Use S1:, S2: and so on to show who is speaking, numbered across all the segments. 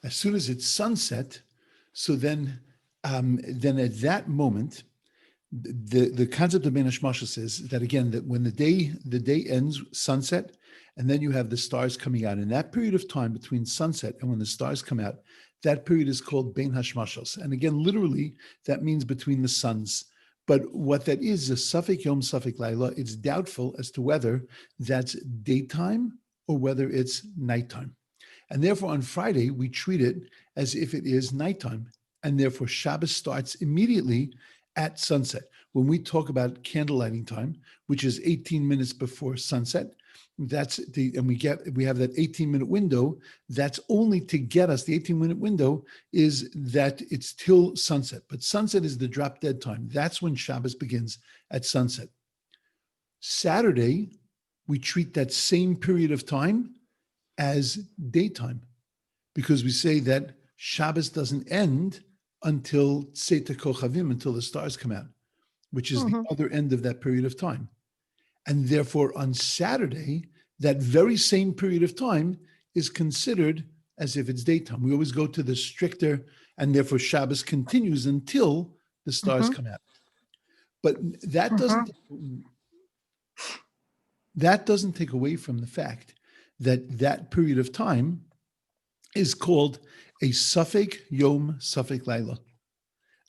S1: As soon as it's sunset, so then at that moment, the concept of Ben Hashmashos is that again, that when the day ends sunset, and then you have the stars coming out. In that period of time between sunset and when the stars come out, that period is called Ben Hashmashos. And again, literally, that means between the suns. But what that is a Safek Yom, Safek Laila. It's doubtful as to whether that's daytime or whether it's nighttime. And therefore, on Friday, we treat it as if it is nighttime. And therefore, Shabbos starts immediately at sunset. When we talk about candle lighting time, which is 18 minutes before sunset, we have that 18-minute window. That's only to get us, the 18-minute window is that it's till sunset. But sunset is the drop dead time. That's when Shabbos begins at sunset. Saturday, we treat that same period of time as daytime, because we say that Shabbos doesn't end until Tzeta Kochavim, until the stars come out, which is the other end of that period of time. And therefore, on Saturday, that very same period of time is considered as if it's daytime. We always go to the stricter, and therefore Shabbos continues until the stars come out. But that doesn't take away from the fact that that period of time is called a Safek Yom, Safek Laila.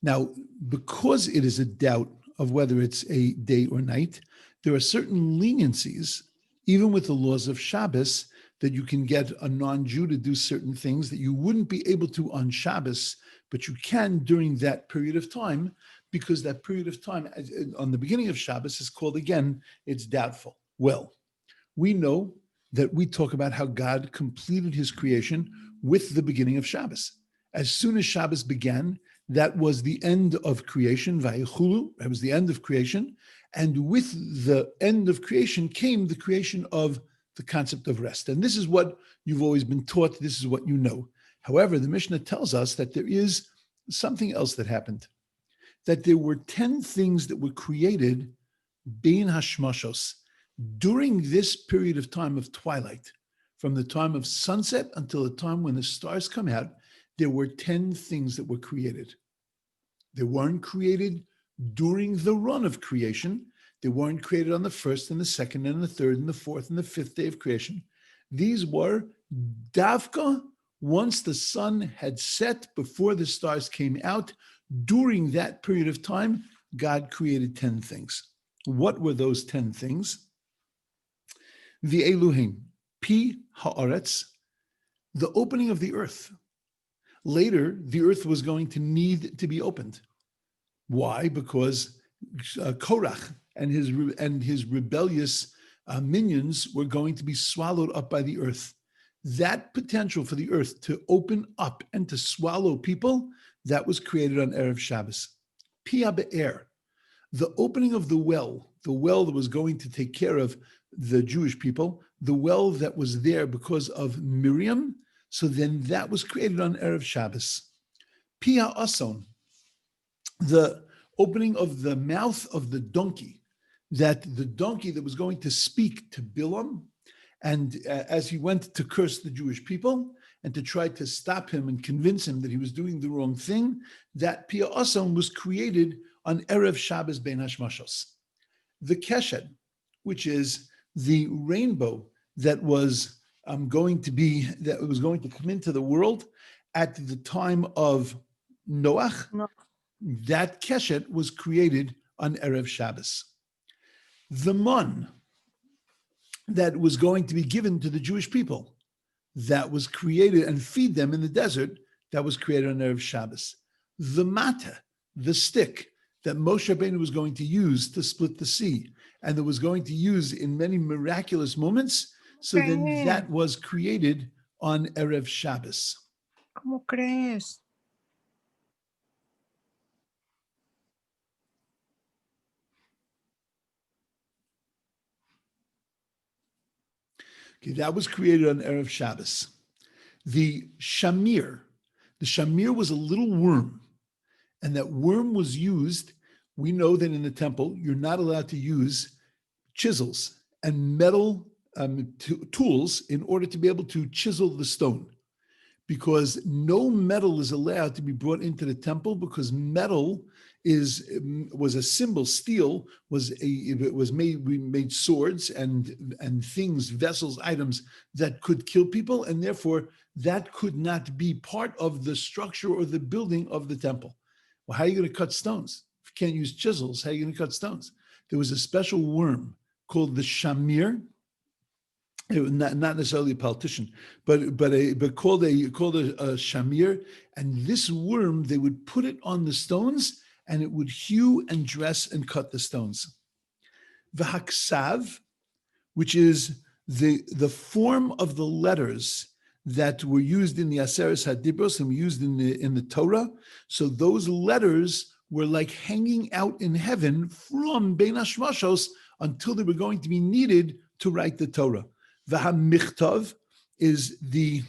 S1: Now, because it is a doubt of whether it's a day or night, there are certain leniencies, even with the laws of Shabbos, that you can get a non-Jew to do certain things that you wouldn't be able to on Shabbos, but you can during that period of time, because that period of time on the beginning of Shabbos is called, again, it's doubtful. Well, we know that we talk about how God completed his creation with the beginning of Shabbos. As soon as Shabbos began, that was the end of creation, Vayichulu, that was the end of creation. And with the end of creation came the creation of the concept of rest. And this is what you've always been taught, this is what you know. However, the Mishnah tells us that there is something else that happened, that there were 10 things that were created bein hashmashos, during this period of time of twilight, from the time of sunset until the time when the stars come out, there were 10 things that were created. They weren't created during the run of creation. They weren't created on the first and the second and the third and the fourth and the fifth day of creation. These were davka, once the sun had set, before the stars came out. During that period of time, God created 10 things. What were those 10 things? The Elohim, Pi Haaretz, the opening of the earth. Later, the earth was going to need to be opened. Why? Because Korach and his rebellious minions were going to be swallowed up by the earth. That potential for the earth to open up and to swallow people, that was created on Erev Shabbos. Pia Be'er, the opening of the well that was going to take care of the Jewish people, the well that was there because of Miriam, so then that was created on Erev Shabbos. Pia Ason, the opening of the mouth of the donkey that was going to speak to Bilam, and as he went to curse the Jewish people and to try to stop him and convince him that he was doing the wrong thing, that Pia Ason was created on Erev Shabbos Ben Hashmashos. The Keshed, which is the rainbow that was going to come into the world at the time of Noach, that Keshet was created on Erev Shabbos. The man that was going to be given to the Jewish people, that was created and feed them in the desert, that was created on Erev Shabbos. The mata, the stick that Moshe Rabbeinu was going to use to split the sea, and that was going to use in many miraculous moments, so then that was created on Erev Shabbos.
S2: ¿Cómo crees?
S1: Okay, that was created on Erev Shabbos. The shamir was a little worm, and that worm was used. We know that in the temple, you're not allowed to use chisels and metal tools in order to be able to chisel the stone. because no metal is allowed to be brought into the temple, because metal was a symbol. Steel we made swords and things, vessels, items that could kill people, and therefore that could not be part of the structure or the building of the temple. Well, how are you going to cut stones? If you can't use chisels, how are you going to cut stones? There was a special worm called the shamir. It was not necessarily a politician, but called a shamir, and this worm, they would put it on the stones, and it would hew and dress and cut the stones. V'haksav, which is the form of the letters that were used in the Aseres Hadibros and were used in the Torah. So those letters were like hanging out in heaven from Bein Hashmashos until they were going to be needed to write the Torah. V'hamichtav is the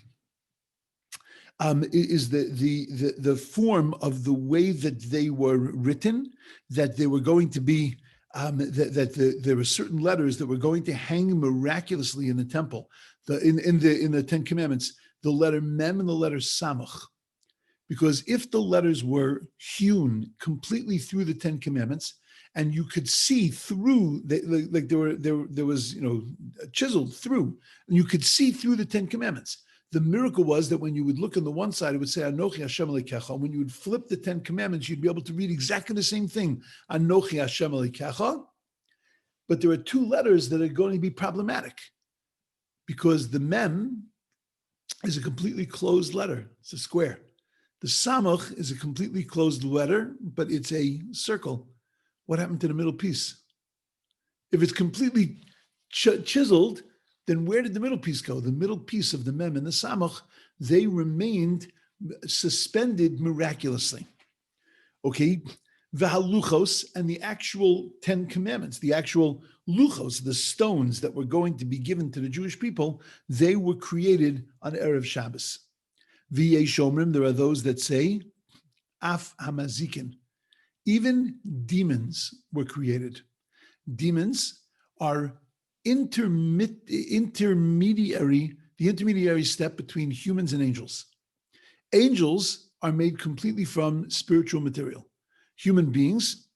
S1: form of the way that they were written, that they were going to be there were certain letters that were going to hang miraculously in the temple. In the Ten Commandments, the letter Mem and the letter Samach, because if the letters were hewn completely through the Ten Commandments, and you could see through, there was chiseled through, and you could see through the Ten Commandments. The miracle was that when you would look on the one side, it would say Anochi Hashem Elokecha. When you would flip the Ten Commandments, you'd be able to read exactly the same thing, Anochi Hashem Elokecha. But there are two letters that are going to be problematic, because the Mem is a completely closed letter. It's a square. The Samach is a completely closed letter, but it's a circle. What happened to the middle piece? If it's completely chiseled, then where did the middle piece go? The middle piece of the Mem and the Samach, they remained suspended miraculously. Okay, V'haluchos, and the actual 10 Commandments, the actual luchos, the stones that were going to be given to the Jewish people, they were created on Erev Shabbos. V'yesh omrim, there are those that say, Af hamazikin, even demons were created. Demons are the intermediary step between humans and angels. Angels are made completely from spiritual material. Human beings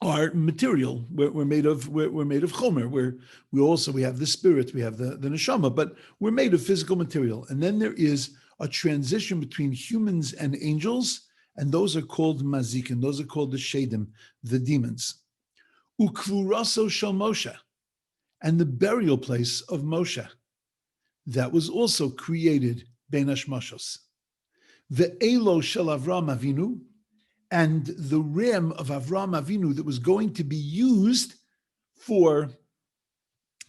S1: are material. We're made of chomer. We have the spirit, we have the neshama, but we're made of physical material. And then there is a transition between humans and angels, and those are called mazikin. Those are called the shedim, the demons. Ukvuraso shel Moshe, and the burial place of Moshe, that was also created bein hashmashos. Ve'elo shel Avram Avinu, and the ram of Avram Avinu that was going to be used for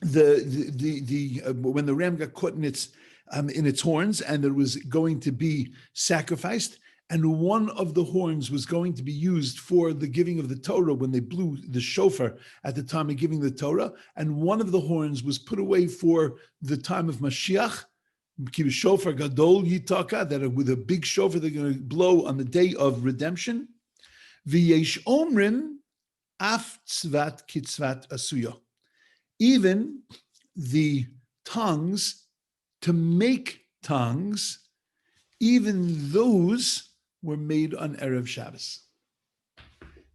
S1: when the ram got caught in its horns, and it was going to be sacrificed, and one of the horns was going to be used for the giving of the Torah when they blew the shofar at the time of giving the Torah, and one of the horns was put away for the time of Mashiach, shofar gadol yitaka, that with a big shofar they're going to blow on the day of redemption. V'yesh omrim af tzvat kitzvat asuya. Even the tongues, to make tongues, even those were made on Erev Shabbos.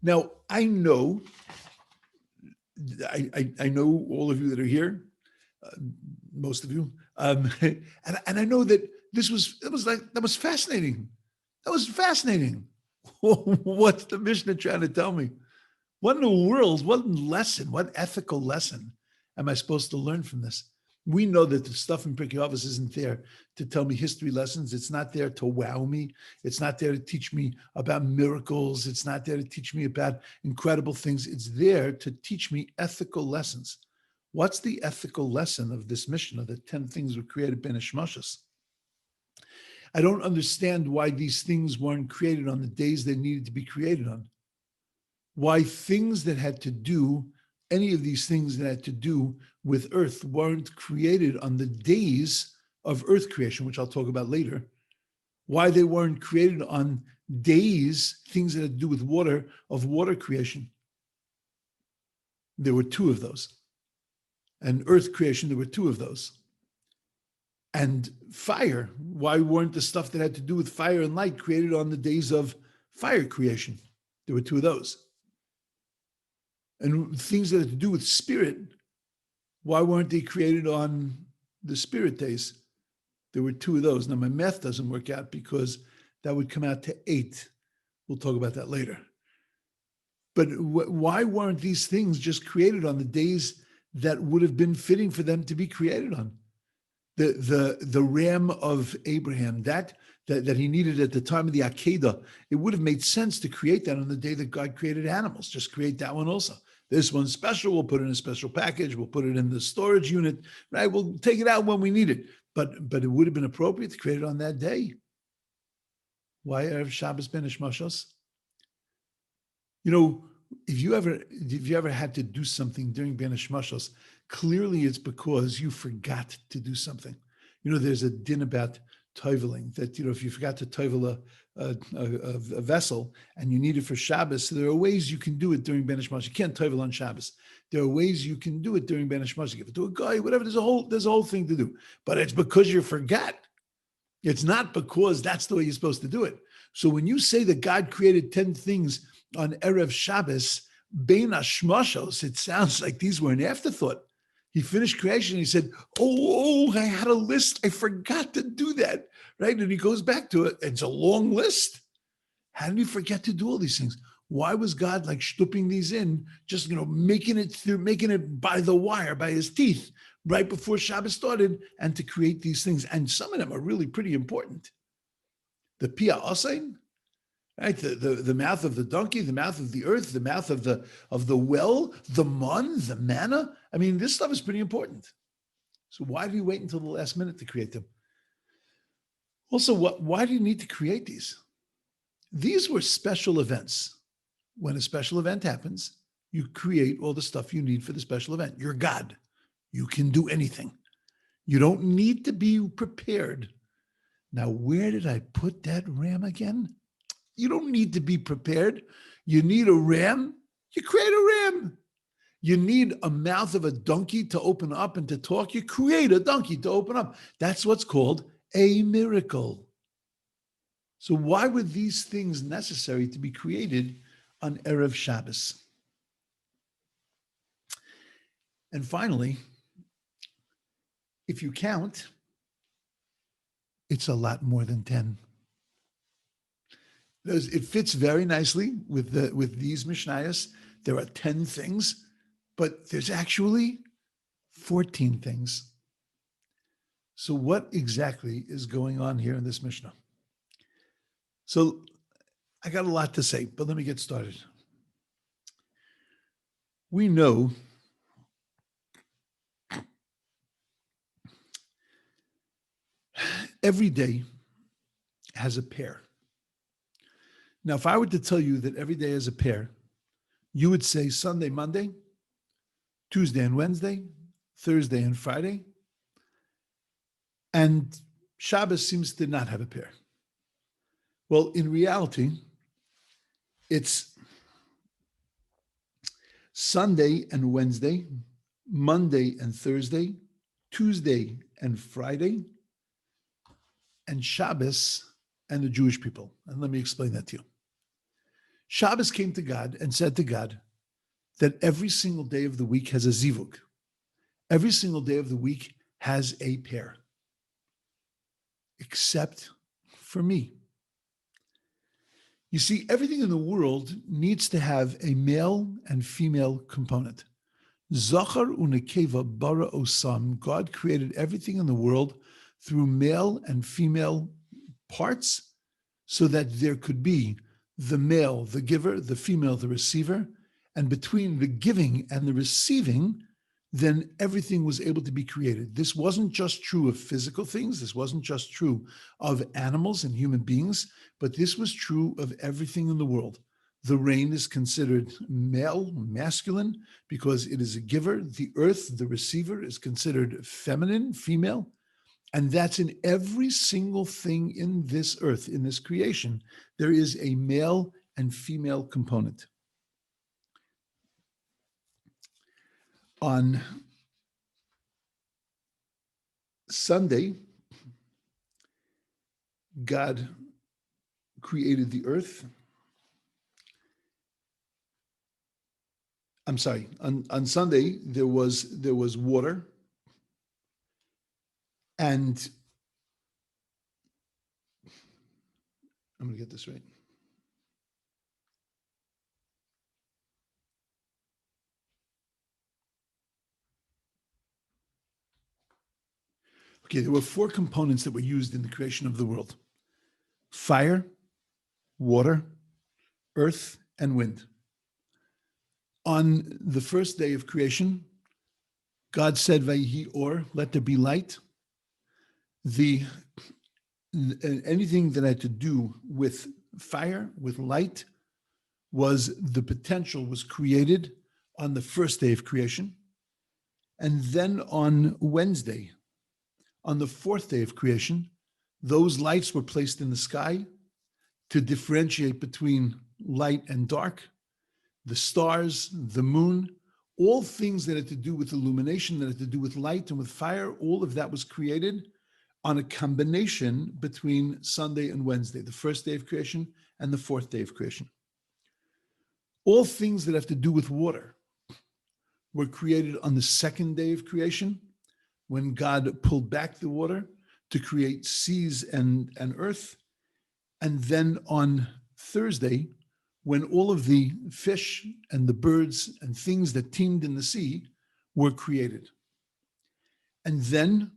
S1: Now, I know all of you that are here, most of you, and I know that that was fascinating. That was fascinating. What's the mishna trying to tell me? What in the world, what lesson, what ethical lesson am I supposed to learn from this? We know that the stuff in Pirkei Avos isn't there to tell me history lessons. It's not there to wow me. It's not there to teach me about miracles. It's not there to teach me about incredible things. It's there to teach me ethical lessons. What's the ethical lesson of this mission of the 10 things were created bein hashmashos? I don't understand why these things weren't created on the days they needed to be created on. Why things that had to do, any of these things that had to do with earth weren't created on the days of earth creation, which I'll talk about later. Why they weren't created on days, things that had to do with water, of water creation. There were two of those. And earth creation, there were two of those. And fire. Why weren't the stuff that had to do with fire and light created on the days of fire creation? There were two of those. And things that had to do with spirit, why weren't they created on the spirit days? There were two of those. Now, my math doesn't work out because that would come out to 8. We'll talk about that later. But why weren't these things just created on the days that would have been fitting for them to be created on? The ram of Abraham, that he needed at the time of the Akedah, it would have made sense to create that on the day that God created animals. Just create that one also. This one's special. We'll put it in a special package. We'll put it in the storage unit, right? We'll take it out when we need it. But it would have been appropriate to create it on that day. Why Erev Shabbos ben Ishmashos? If you ever had to do something during Ben Ishmashos, clearly it's because you forgot to do something. There's a din about toiveling, that, if you forgot to toivel a vessel and you need it for Shabbos, so there are ways you can do it during Ben Ishmashos. You can't toivel on Shabbos. There are ways you can do it during Ben Ishmashos. Give it to a guy, whatever. There's a whole thing to do. But it's because you forgot. It's not because that's the way you're supposed to do it. So when you say that God created 10 things on Erev Shabbos, Bein Hashmashos, it sounds like these were an afterthought. He finished creation and he said, oh, I had a list. I forgot to do that, right? And he goes back to it. It's a long list. How did he forget to do all these things? Why was God like stooping these in, just, making it by the wire, by his teeth, right before Shabbos started, and to create these things? And some of them are really pretty important. The Pia Osain, right? The mouth of the donkey, the mouth of the earth, the mouth of the well, the mun, the manna. I mean, this stuff is pretty important. So why did he wait until the last minute to create them? Also, why do you need to create these? These were special events. When a special event happens, you create all the stuff you need for the special event. You're God. You can do anything. You don't need to be prepared. Now, where did I put that ram again? You don't need to be prepared. You need a ram. You create a ram. You need a mouth of a donkey to open up and to talk. You create a donkey to open up. That's what's called a miracle. So why were these things necessary to be created on Erev Shabbos? And finally, if you count, it's a lot more than 10. It fits very nicely with these mishnayos. There are 10 things, but there's actually 14 things. So what exactly is going on here in this mishnah? So I got a lot to say, but let me get started. We know every day has a pair. Now, if I were to tell you that every day has a pair, you would say Sunday, Monday, Tuesday and Wednesday, Thursday and Friday, and Shabbos seems to not have a pair. Well, in reality, it's Sunday and Wednesday, Monday and Thursday, Tuesday and Friday, and Shabbos and the Jewish people. And let me explain that to you. Shabbos came to God and said to God that every single day of the week has a zivug. Every single day of the week has a pair, except for me. You see, everything in the world needs to have a male and female component. Zachar unekeva bara osam. God created everything in the world through male and female parts so that there could be the male, the giver, the female, the receiver. And between the giving and the receiving, then everything was able to be created. This wasn't just true of physical things. This wasn't just true of animals and human beings, but this was true of everything in the world. The rain is considered male, masculine, because it is a giver. The earth, the receiver, is considered feminine, female. And that's in every single thing in this earth, in this creation. There is a male and female component. On Sunday, God created the earth. I'm sorry, on Sunday there was water, and I'm going to get this right. Okay, there were four components that were used in the creation of the world: fire, water, earth, and wind. On the first day of creation, God said, "Vayhi or, let there be light." Anything that had to do with fire, with light, was created on the first day of creation. And then on Wednesday, on the fourth day of creation, those lights were placed in the sky to differentiate between light and dark, the stars, the moon, all things that had to do with illumination, that had to do with light and with fire, all of that was created on a combination between Sunday and Wednesday, the first day of creation and the fourth day of creation. All things that have to do with water were created on the second day of creation, when God pulled back the water to create seas and earth. And then on Thursday, when all of the fish and the birds and things that teemed in the sea were created. And then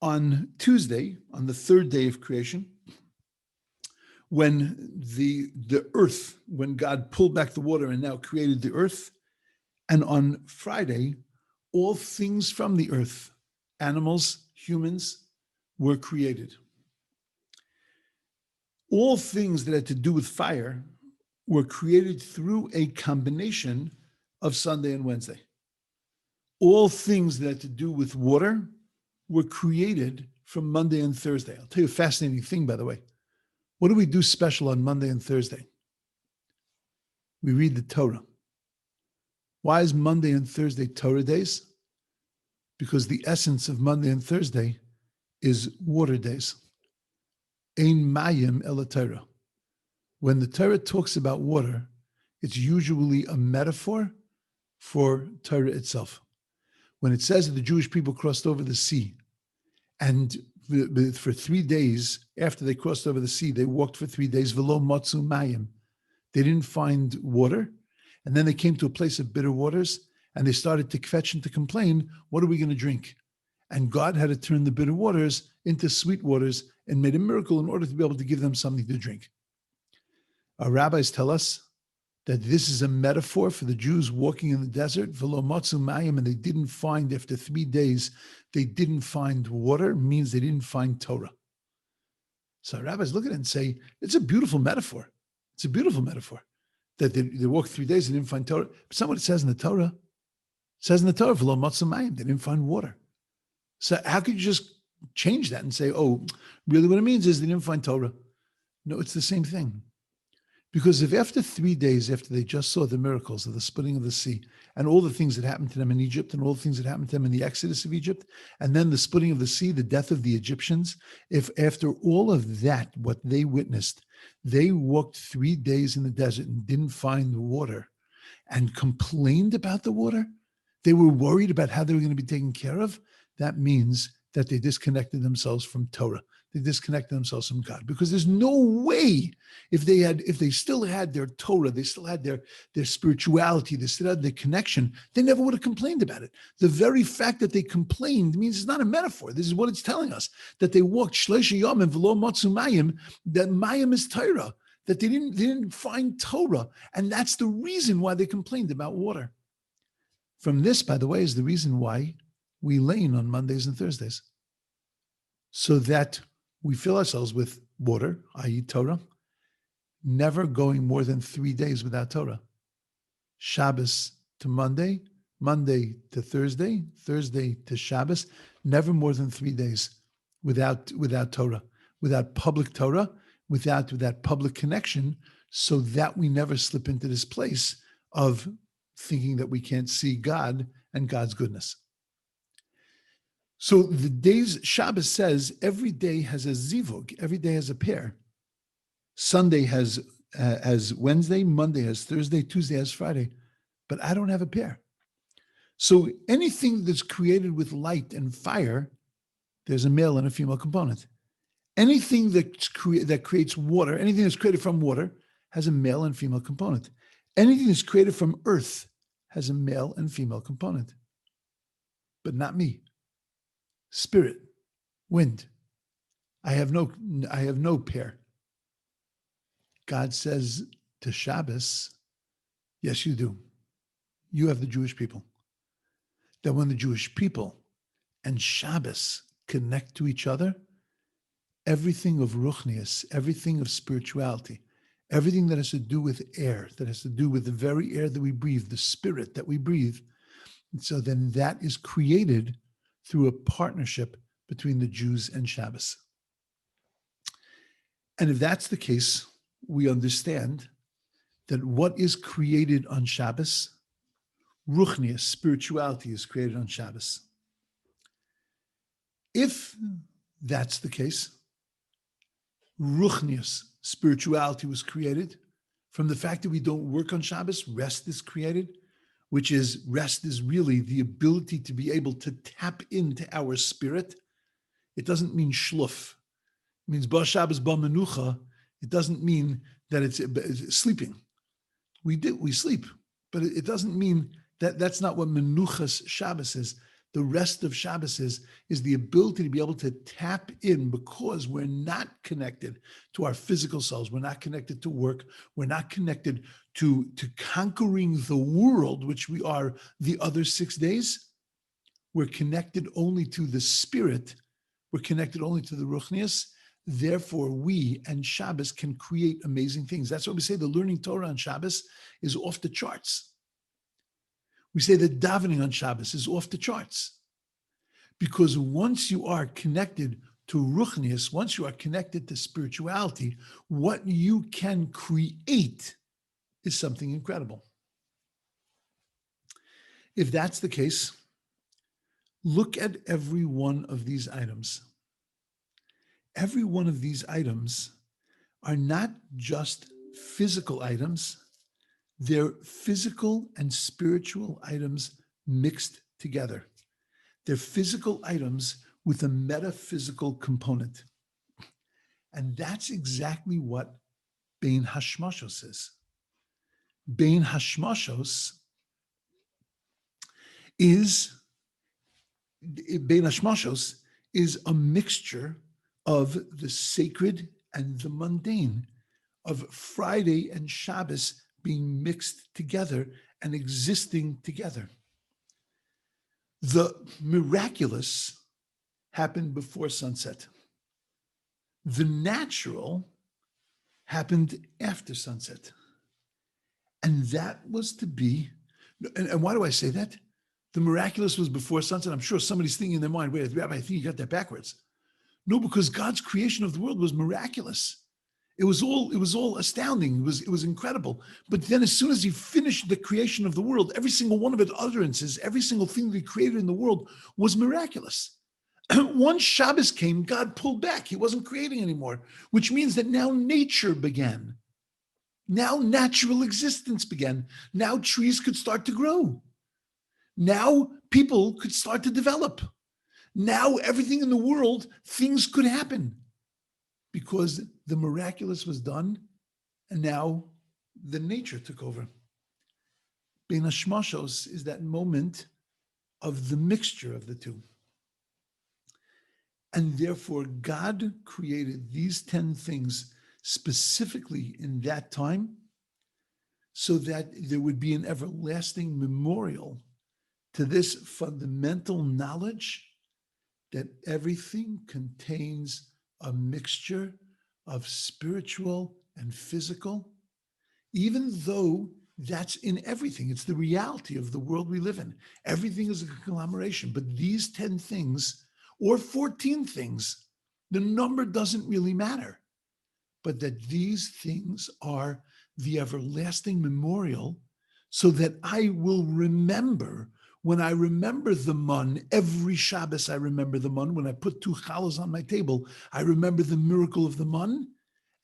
S1: on Tuesday, on the third day of creation, when the earth, when God pulled back the water and now created the earth, and on Friday, all things from the earth, animals, humans, were created. All things that had to do with fire were created through a combination of Sunday and Wednesday. All things that had to do with water were created from Monday and Thursday. I'll tell you a fascinating thing, by the way. What do we do special on Monday and Thursday? We read the Torah. Why is Monday and Thursday Torah days? Because the essence of Monday and Thursday is water days. Ein mayim ela Torah. When the Torah talks about water, it's usually a metaphor for Torah itself. When it says that the Jewish people crossed over the sea, and for 3 days after they crossed over the sea, they walked for 3 days, velo matzu mayim. They didn't find water, and then they came to a place of bitter waters, and they started to kvetch and to complain, what are we going to drink? And God had to turn the bitter waters into sweet waters and made a miracle in order to be able to give them something to drink. Our rabbis tell us that this is a metaphor for the Jews walking in the desert, velo matzu mayim, and they didn't find, after 3 days, they didn't find water, means they didn't find Torah. So our rabbis look at it and say, it's a beautiful metaphor. It's a beautiful metaphor that they walked 3 days and didn't find Torah. But somewhat it says in the Torah, velo matzu mayim, they didn't find water. So how could you just change that and say, oh, really what it means is they didn't find Torah? No, it's the same thing. Because if after 3 days, after they just saw the miracles of the splitting of the sea and all the things that happened to them in Egypt and all the things that happened to them in the exodus of Egypt, and then the splitting of the sea, the death of the Egyptians, if after all of that, what they witnessed, they walked 3 days in the desert and didn't find water and complained about the water, they were worried about how they were going to be taken care of, that means that they disconnected themselves from Torah. They disconnected themselves from God, because there's no way if they still had their Torah, they still had their spirituality, they still had their connection, they never would have complained about it. The very fact that they complained means it's not a metaphor. This is what it's telling us, that they walked shleisha yomim v'lo matzu mayim, that mayim is Torah, that they didn't find Torah, and that's the reason why they complained about water. From this, by the way, is the reason why we lane on Mondays and Thursdays, so that we fill ourselves with water, i.e. Torah, never going more than 3 days without Torah. Shabbos to Monday, Monday to Thursday, Thursday to Shabbos, never more than 3 days without Torah, without public Torah, without public connection, so that we never slip into this place of thinking that we can't see God and God's goodness. So the days, Shabbos says every day has a zivug, every day has a pair. Sunday has Wednesday, Monday has Thursday, Tuesday has Friday, but I don't have a pair. So anything that's created with light and fire, there's a male and a female component. Anything that creates water, anything that's created from water has a male and female component. Anything that's created from earth has a male and female component. But not me. Spirit, wind. I have no pair. God says to Shabbos, yes, you do. You have the Jewish people. That when the Jewish people and Shabbos connect to each other, everything of ruchnius, everything of spirituality, everything that has to do with air, that has to do with the very air that we breathe, the spirit that we breathe. And so then that is created through a partnership between the Jews and Shabbos. And if that's the case, we understand that what is created on Shabbos, ruchnius, spirituality, is created on Shabbos. If that's the case, ruchnius, spirituality, was created from the fact that we don't work on Shabbos, rest is created, which is, rest is really the ability to be able to tap into our spirit. It doesn't mean shluff. It means ba Shabbos ba menucha. It doesn't mean that it's sleeping. We sleep, but it doesn't mean that. That's not what menuchas Shabbos is. The rest of Shabbos is the ability to be able to tap in, because we're not connected to our physical selves. We're not connected to work. We're not connected to conquering the world, which we are the other 6 days. We're connected only to the spirit. We're connected only to the ruchnius. Therefore, we and Shabbos can create amazing things. That's why we say the learning Torah on Shabbos is off the charts. We say that davening on Shabbos is off the charts. Because once you are connected to ruchnius, once you are connected to spirituality, what you can create is something incredible. If that's the case, look at every one of these items. Every one of these items are not just physical items, they're physical and spiritual items mixed together. They're physical items with a metaphysical component. And that's exactly what Bein Hashmashos is. Bein Hashmashos is a mixture of the sacred and the mundane, of Friday and Shabbos being mixed together and existing together. The miraculous happened before sunset. The natural happened after sunset. And that was to be, and why do I say that? The miraculous was before sunset. I'm sure somebody's thinking in their mind, wait, Rabbi, I think you got that backwards. No, because God's creation of the world was miraculous. It was all astounding. It was incredible. But then as soon as he finished the creation of the world, every single one of its utterances, every single thing that he created in the world was miraculous. Once Shabbos came, God pulled back. He wasn't creating anymore, which means that now nature began. Now natural existence began. Now trees could start to grow. Now people could start to develop. Now everything in the world, things could happen because the miraculous was done, and now the nature took over. Bein Hashmashos is that moment of the mixture of the two. And therefore, God created these 10 things specifically in that time so that there would be an everlasting memorial to this fundamental knowledge that everything contains a mixture of spiritual and physical, even though that's in everything. It's the reality of the world we live in. Everything is a conglomeration, but these 10 things or 14 things, the number doesn't really matter, but that these things are the everlasting memorial so that I will remember When I remember the mun, every Shabbos I remember the mun. When I put 2 challahs on my table, I remember the miracle of the mun,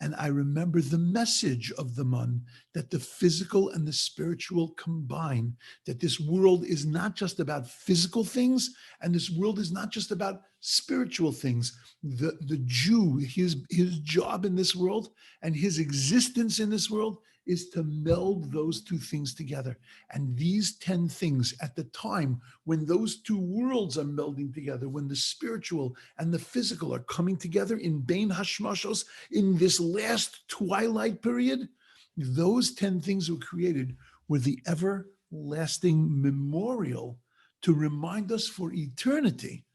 S1: and I remember the message of the mun, that the physical and the spiritual combine, that this world is not just about physical things, and this world is not just about spiritual things. The Jew, his job in this world and his existence in this world is to meld those 2 things together. And these 10 things, at the time when those 2 worlds are melding together, when the spiritual and the physical are coming together in Bein Hashmashos, in this last twilight period, those 10 things were created were the everlasting memorial to remind us for eternity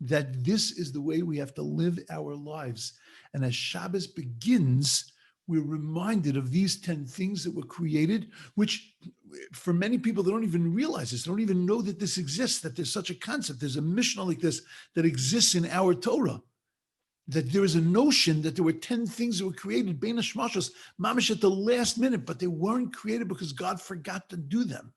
S1: that this is the way we have to live our lives. And as Shabbos begins, we're reminded of these 10 things that were created, which for many people, they don't even realize this. They don't even know that this exists, that there's such a concept. There's a mishna like this that exists in our Torah, that there is a notion that there were 10 things that were created, Bein Hashmashos, mamish at the last minute, but they weren't created because God forgot to do them.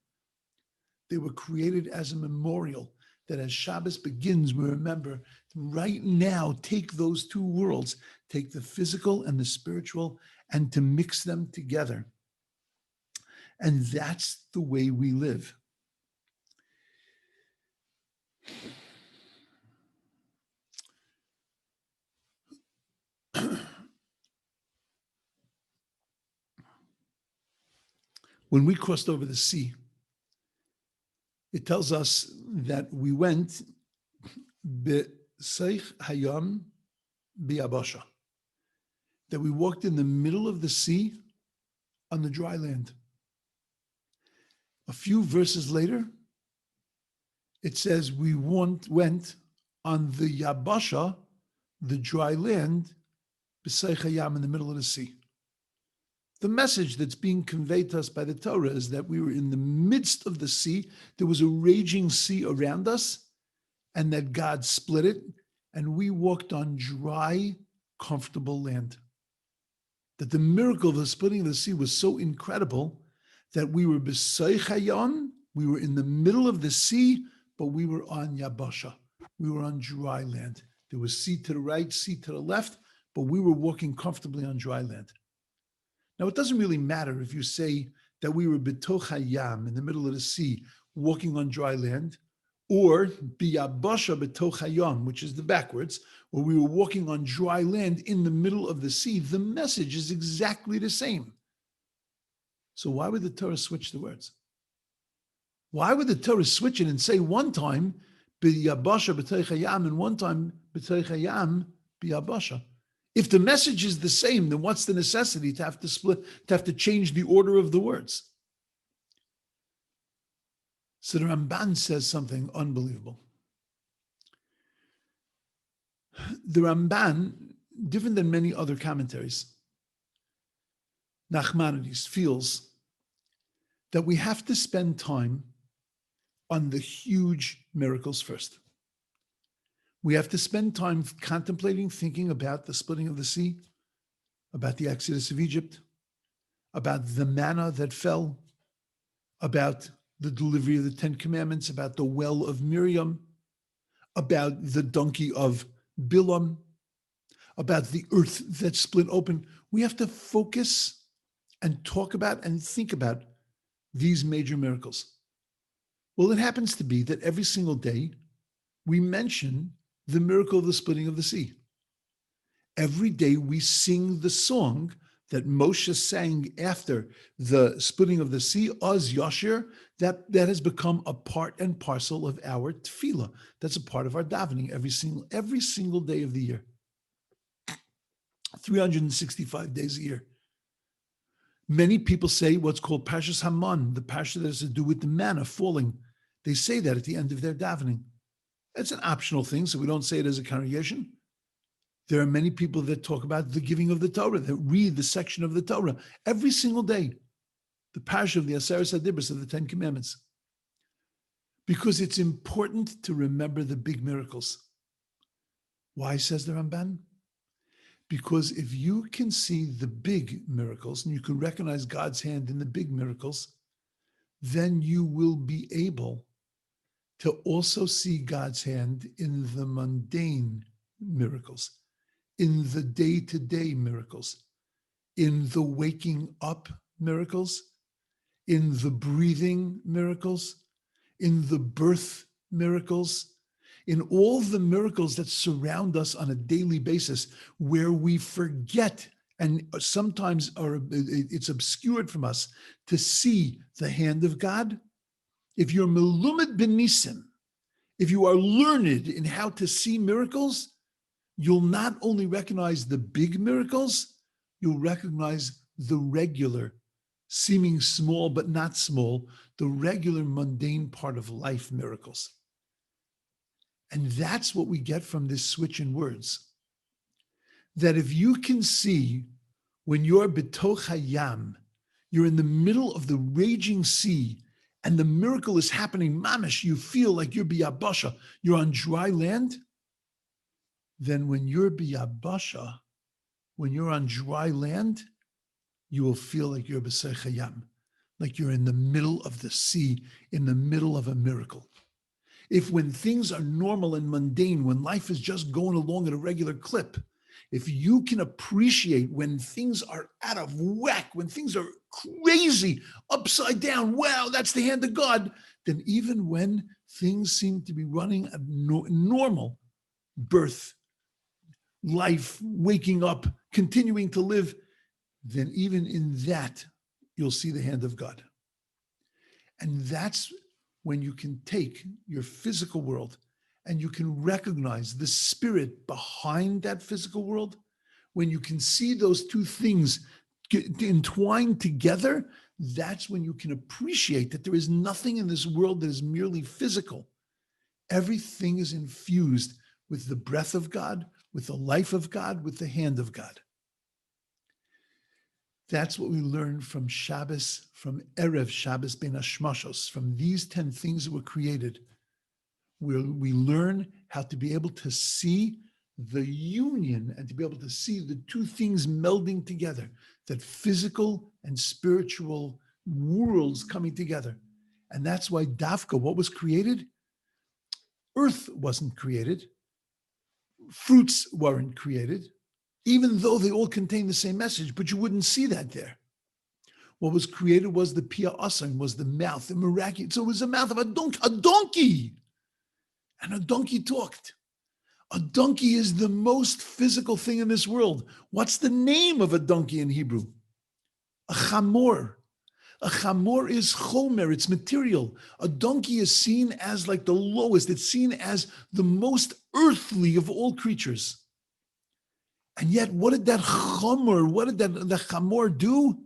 S1: They were created as a memorial that as Shabbos begins, we remember right now, take those 2 worlds, take the physical and the spiritual, and to mix them together. And that's the way we live. When we crossed over the sea, it tells us that we went b'seich hayam b'yabasha, that we walked in the middle of the sea on the dry land. A few verses later, it says we went on the yabasha, the dry land, b'seich hayam, in the middle of the sea. The message that's being conveyed to us by the Torah is that we were in the midst of the sea. There was a raging sea around us, and that God split it, and we walked on dry, comfortable land. That the miracle of the splitting of the sea was so incredible that we were b'seich hayam, we were in the middle of the sea, but we were on yabasha. We were on dry land. There was sea to the right, sea to the left, but we were walking comfortably on dry land. Now, it doesn't really matter if you say that we were b'toch hayam, in the middle of the sea, walking on dry land, or biyabasha b'toch hayam, which is the backwards, where we were walking on dry land in the middle of the sea. The message is exactly the same. So why would the Torah switch the words? Why would the Torah switch it and say one time biyabasha b'toch hayam and one time b'toch hayam biyabasha? If the message is the same, then what's the necessity to have to split, to have to change the order of the words? So the Ramban says something unbelievable. The Ramban, different than many other commentaries, Nachmanides, feels that we have to spend time on the huge miracles first. We have to spend time contemplating, thinking about the splitting of the sea, about the exodus of Egypt, about the manna that fell, about the delivery of the 10 Commandments, about the well of Miriam, about the donkey of Bilam, about the earth that split open. We have to focus and talk about and think about these major miracles. Well, it happens to be that every single day we mention the miracle of the splitting of the sea. Every day we sing the song that Moshe sang after the splitting of the sea, Oz Yashir, that has become a part and parcel of our tefillah. That's a part of our davening every single day of the year. 365 days a year. Many people say what's called Parshas Haman, the parsha that has to do with the manna falling. They say that at the end of their davening. It's an optional thing, so we don't say it as a congregation. There are many people that talk about the giving of the Torah, that read the section of the Torah every single day, the parsha of the Aseret HaDibros of the 10 Commandments. Because it's important to remember the big miracles. Why, says the Ramban? Because if you can see the big miracles and you can recognize God's hand in the big miracles, then you will be able to also see God's hand in the mundane miracles, in the day-to-day miracles, in the waking up miracles, in the breathing miracles, in the birth miracles, in all the miracles that surround us on a daily basis, where we forget and sometimes it's obscured from us to see the hand of God. If you're melumed benisim, if you are learned in how to see miracles, you'll not only recognize the big miracles, you'll recognize the regular, seeming small but not small, the regular mundane part of life miracles. And that's what we get from this switch in words. That if you can see when you're betoch hayam, you're in the middle of the raging sea, and the miracle is happening, mamish, you feel like you're biyabasha, you're on dry land, then when you're biyabasha, when you're on dry land, you will feel like you're b'sei hayam, like you're in the middle of the sea, in the middle of a miracle. If when things are normal and mundane, when life is just going along at a regular clip, if you can appreciate when things are out of whack, when things are crazy, upside down, wow, that's the hand of God, then even when things seem to be running a normal birth, life, waking up, continuing to live, then even in that, you'll see the hand of God. And that's when you can take your physical world and you can recognize the spirit behind that physical world. When you can see those two things entwined together, that's when you can appreciate that there is nothing in this world that is merely physical. Everything is infused with the breath of God, with the life of God, with the hand of God. That's what we learn from Shabbos, from Erev Shabbos Ben Hashmashos, from these 10 things that were created, where we learn how to be able to see the union and to be able to see the two things melding together, that physical and spiritual worlds coming together. And that's why Dafka, what was created? Earth wasn't created. Fruits weren't created, even though they all contain the same message, but you wouldn't see that there. What was created was the pia asan, was the mouth, the miraculous. So it was the mouth of a donkey. And a donkey talked. A donkey is the most physical thing in this world. What's the name of a donkey in Hebrew? A chamor. A chamor is chomer, it's material. A donkey is seen as like the lowest. It's seen as the most earthly of all creatures. And yet, what did that the chamor do?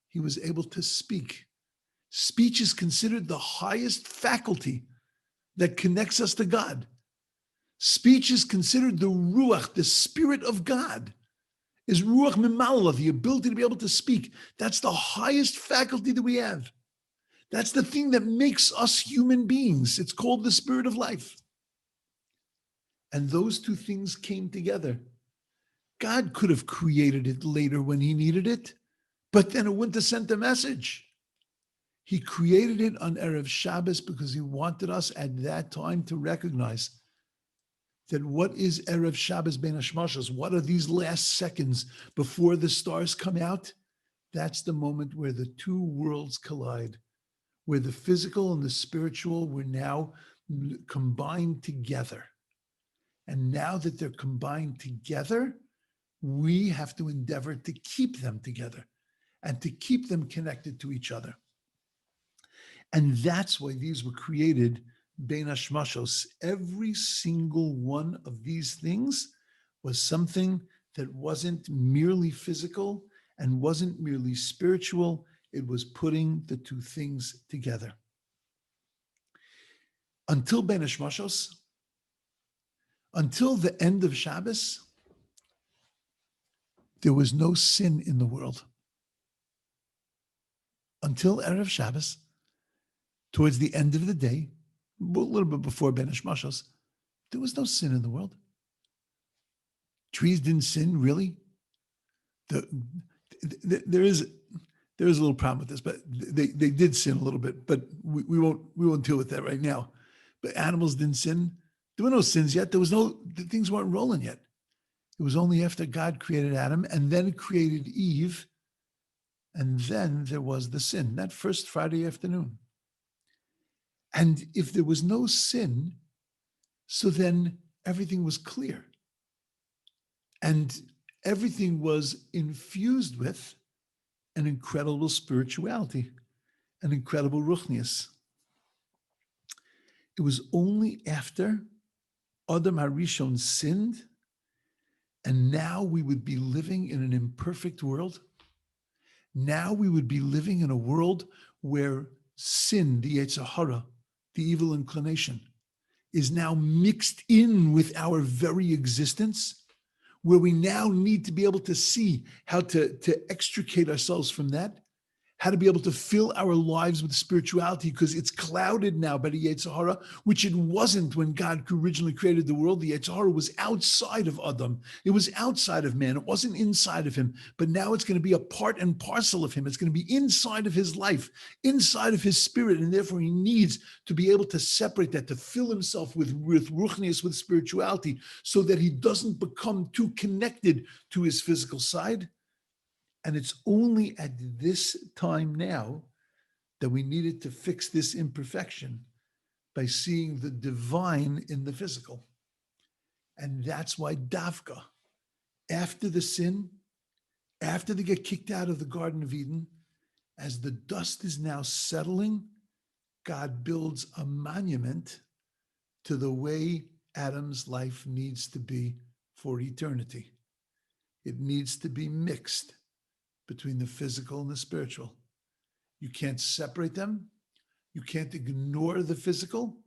S1: He was able to speak. Speech is considered the highest faculty that connects us to God. Speech is considered the ruach, the spirit of God. Is ruach mimala, the ability to be able to speak. That's the highest faculty that we have. That's the thing that makes us human beings. It's called the spirit of life. And those two things came together. God could have created it later when he needed it, but then it wouldn't have sent the message. He created it on Erev Shabbos because he wanted us at that time to recognize that what is Erev Shabbos Ben Hashmashos? What are these last seconds before the stars come out? That's the moment where the two worlds collide, where the physical and the spiritual were now combined together. And now that they're combined together, we have to endeavor to keep them together and to keep them connected to each other. And that's why these were created Ben Hashmashos. Every single one of these things was something that wasn't merely physical and wasn't merely spiritual. It was putting the two things together. Until Ben Hashmashos, until the end of Shabbos, there was no sin in the world. Until Erev Shabbos, towards the end of the day, a little bit before Ben Hashmashos, there was no sin in the world. Trees didn't sin, really. There is a little problem with this, but they did sin a little bit. But we won't deal with that right now. but animals didn't sin. There were no sins yet. Things weren't rolling yet. It was only after God created Adam and then created Eve. And then there was the sin, that first Friday afternoon. And if there was no sin, so then everything was clear. And everything was infused with an incredible spirituality, an incredible ruchnius. It was only after Adam HaRishon sinned, and now we would be living in an imperfect world. Now we would be living in a world where sin, the Yetzer Hara, the evil inclination, is now mixed in with our very existence, where we now need to be able to see how to extricate ourselves from that, how to be able to fill our lives with spirituality, because it's clouded now by the Yetzer Hara, which it wasn't when God originally created the world. The Yetzer Hara was outside of Adam. It was outside of man. It wasn't inside of him. But now it's going to be a part and parcel of him. It's going to be inside of his life, inside of his spirit. And therefore he needs to be able to separate that, to fill himself with ruchnius, with spirituality, so that he doesn't become too connected to his physical side. And it's only at this time now that we needed to fix this imperfection by seeing the divine in the physical. And that's why Davka, after the sin, after they get kicked out of the Garden of Eden, as the dust is now settling, God builds a monument to the way Adam's life needs to be for eternity. It needs to be mixed between the physical and the spiritual. You can't separate them. You can't ignore the physical.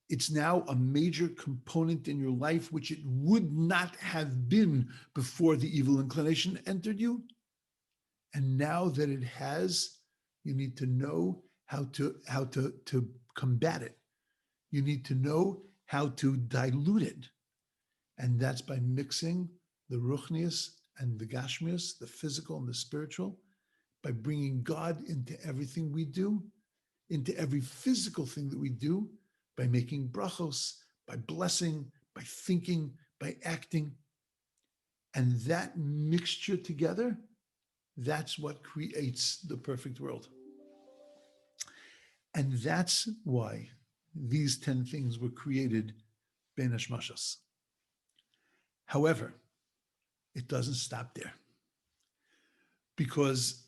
S1: It's now a major component in your life, which it would not have been before the evil inclination entered you. And now that it has, you need to know how to combat it. You need to know how to dilute it. And that's by mixing the ruchnius and the gashmius, the physical and the spiritual, by bringing God into everything we do, into every physical thing that we do, by making brachos, by blessing, by thinking, by acting. And that mixture together, that's what creates the perfect world. And that's why these 10 things were created ben hashmashos. However, it doesn't stop there, because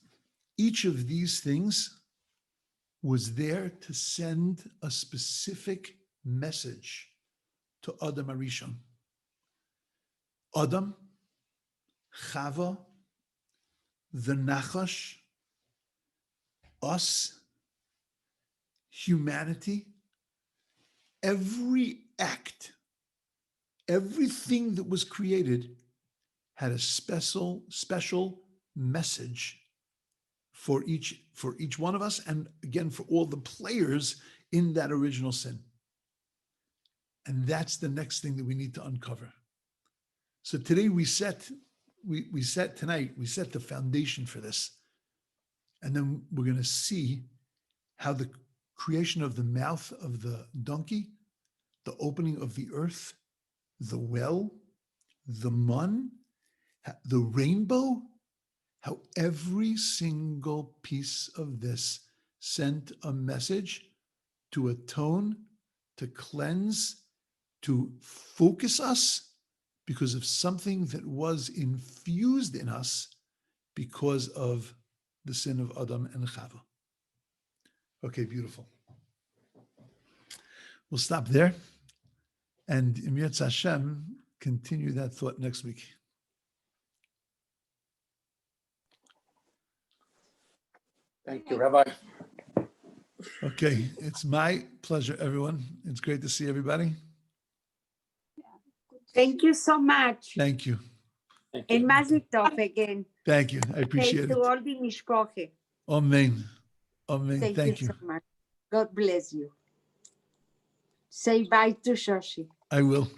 S1: each of these things was there to send a specific message to Adam HaRishon. Adam, Chava, the Nachash, us, humanity, every act, everything that was created had a special message for each one of us, and again for all the players in that original sin. And that's the next thing that we need to uncover. So today we set the foundation for this. And then we're going to see how the creation of the mouth of the donkey, the opening of the earth, the well, the mun, the rainbow, how every single piece of this sent a message to atone, to cleanse, to focus us because of something that was infused in us because of the sin of Adam and Chava. Okay, beautiful. We'll stop there. And Im Yetz Hashem, continue that thought next week.
S3: Thank you, Rabbi.
S1: Okay, it's my pleasure, everyone. It's great to see everybody.
S2: Thank you so much.
S1: Thank you.
S3: Thank you.
S2: And Mazel Tov again.
S1: Thank you. I appreciate
S2: Thank
S1: it.
S2: to all the mishpoche.
S1: Amen. Amen.
S2: Thank
S1: Thank
S2: you
S1: you.
S2: so much. God bless you. Say bye to Shoshi.
S1: I will.